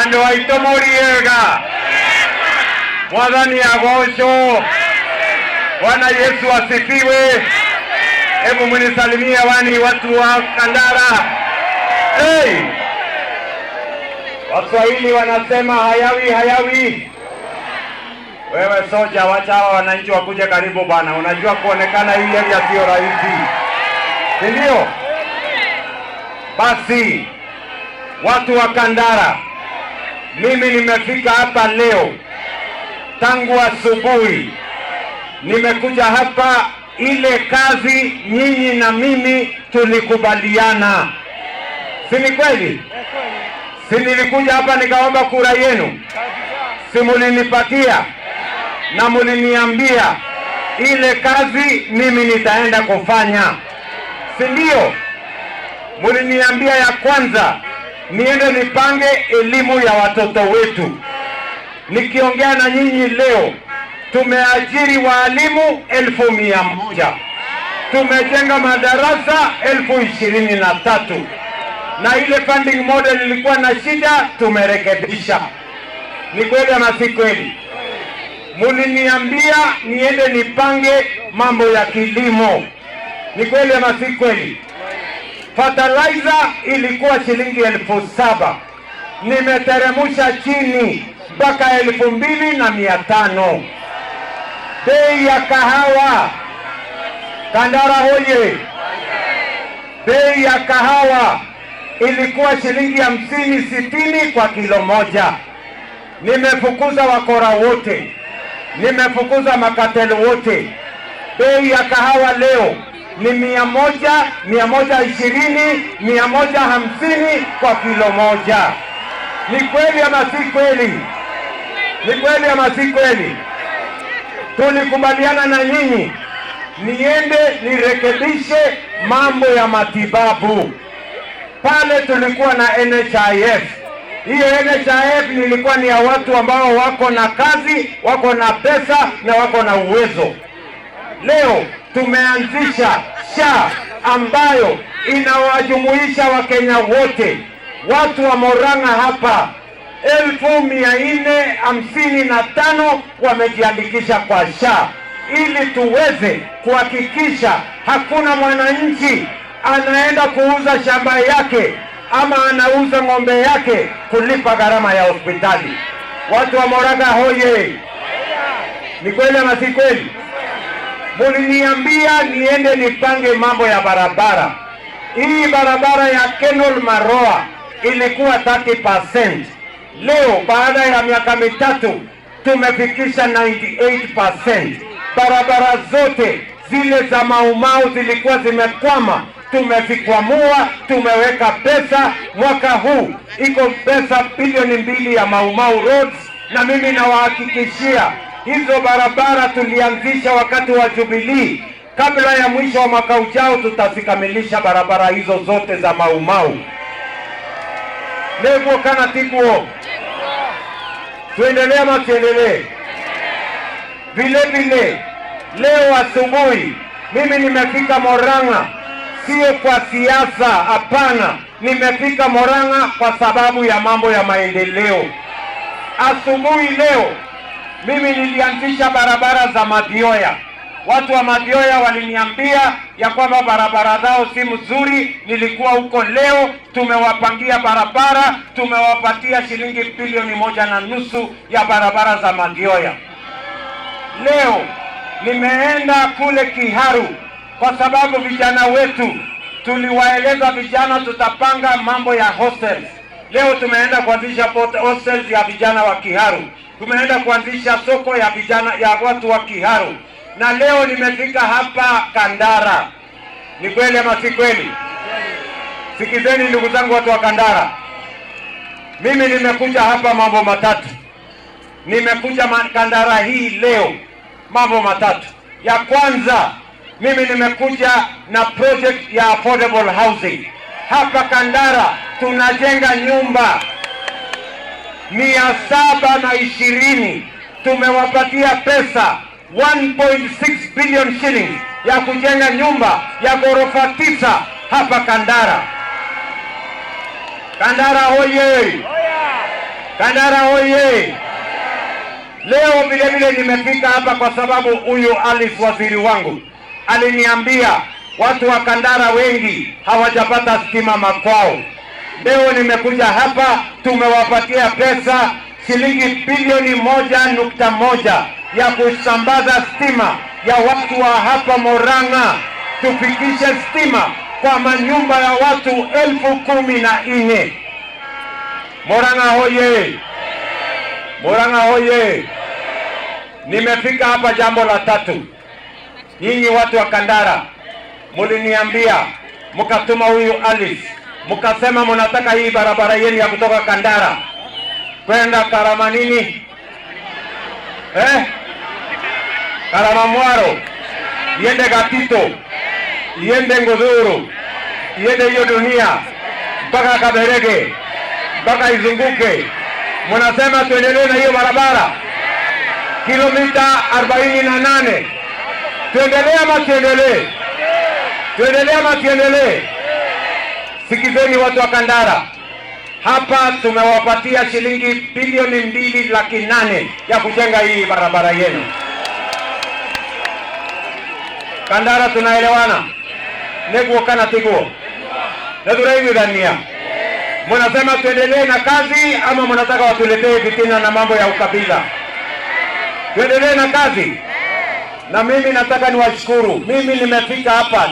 Ando aitomoriega. Mwadhani agosho. Bwana Yesu asifiwe. Hebu mnisalimie wani watu wa Kandara. Hey! Waswahili wanasema hayawi hayawi. Wewe soja, wacha hawa wananchi wakuje karibu bwana. Unajua kuonekana hii area sio rahisi. Ndio? Basi watu wa Kandara, mimi nimefika hapa leo tangu asubuhi. Nimekuja hapa ile kazi nyinyi na mimi tulikubaliana. Si ni kweli? Si nilikuja hapa nikaomba kura yenu? Si mulinipatia? Na muliniambia ile kazi mimi nitaenda kufanya. Si ndio? Muliniambia ya kwanza niende nipange elimu ya watoto wetu. Nikiongea na nyinyi leo, tumeajiri walimu 1,100. Tumejenga madarasa 23,000. Na ile funding model ilikuwa na shida, tumerekebisha. Ni kweli ama si kweli? Muliniambia niende nipange mambo ya kilimo. Ni kweli ama si kweli? Fertilizer ilikuwa shilingi 7,000. Nimeteremusha chini mpaka 2,500. Bei ya kahawa, Kandara hoye! Bei ya kahawa ilikuwa shilingi 50-60 kwa kilo moja. Nimefukuza wakora wote. Nimefukuza makatelo wote. Bei ya kahawa leo ni 100, 120, 150 kwa kilo moja. Ni kweli ama si kweli? Ni kweli ama si kweli? Tulikubaliana na nyinyi niende nirekebishe mambo ya matibabu. Pale tulikuwa na NHIF. Hiyo NHIF nilikuwa ni ya watu ambao wako na kazi, wako na pesa na wako na uwezo. Leo tumeanzisha SHA ambayo inawajumuisha Wakenya wote. Watu wa Murang'a hapa 455 wamejiandikisha kwa SHA, ili tuweze kuhakikisha hakuna mwananchi anaenda kuuza shamba yake ama anauza ng'ombe yake kulipa gharama ya hospitali. Watu wa Murang'a hoye! Ni kweli ama si kweli? Muliniambia niende nipange mambo ya barabara. Hii barabara ya Kenol Maroa ilikuwa 30%. Leo baada ya miaka mitatu tumefikisha 98%. Barabara zote zile za Maumau zilikuwa zimekwama, tumevikwamua, tumeweka pesa. Mwaka huu iko pesa bilioni 2 ya Maumau Roads, na mimi nawahakikishia hizo barabara tulianzisha wakati wa Jubilee. Kabla ya mwisho wa mwaka ujao tutazikamilisha barabara hizo zote za Maumau. Leo kana tikuo. Tuendelee ama tuendelee? Vile vile leo asubuhi mimi nimefika Murang'a, sio kwa siasa, hapana. Nimefika Murang'a kwa sababu ya mambo ya maendeleo. Asubuhi leo mimi nilianzisha barabara za Madioya. Watu wa Madioya waliniambia ya kwamba barabara zao si mzuri. Nilikuwa huko leo, tumewapangia barabara, tumewapatia shilingi bilioni 1.5 ya barabara za Madioya. Leo nimeenda kule Kiharu kwa sababu vijana wetu tuliwaeleza vijana tutapanga mambo ya hostels. Leo tumeenda kuanzisha hostels ya vijana wa Kiharu. Tumeenda kuanzisha soko ya vijana ya watu wa Kiharu. Na leo nimefika hapa Kandara. Ni kweli ama si kweli? Sikizeni ndugu zangu watu wa Kandara. Mimi nimekuja hapa mambo matatu. Nimekuja Kandara hii leo mambo matatu. Ya kwanza, mimi nimekuja na project ya affordable housing. Hapa Kandara tunajenga nyumba 720. Tumewapatia pesa 1.6 billion shillings ya kujenga nyumba ya ghorofa 9 hapa Kandara. Kandara hoye! Kandara hoye! Leo vile vile nimefika hapa kwa sababu huyu Alice waziri wangu aliniambia watu wa Kandara wengi hawajapata stima makwao. Leo nimekuja hapa, tumewapatia pesa shilingi bilioni 1.1 ya kusambaza stima ya watu wa hapa Murang'a, tufikishe stima kwa manyumba ya watu 14,000. Murang'a hoye! Murang'a hoye! Nimefika hapa jambo la tatu. Nyinyi watu wa Kandara muliniambia, mukatuma huyu Alice, mukasema munataka hii barabara yenu ya kutoka Kandara kwenda Karamanini, Karamamwaro, iende Gatito, iende Ngudhuru, iende hiyo dunia mpaka Kaberege, mpaka izunguke. Munasema tuendelee na hiyo barabara kilomita 48. Tuendelee ama tuendelee? Tuendelee ama tuendelee? Sikizeni watu wa Kandara, hapa tumewapatia shilingi bilioni 2.8 ya kujenga hii barabara yenu. Kandara tunaelewana? Neguo kana tiguo? Naduraigudania. Munasema tuendelee na kazi ama munataka watuletee fitina na mambo ya ukabila? Tuendelee na kazi. Na mimi nataka niwashukuru. Mimi nimefika hapa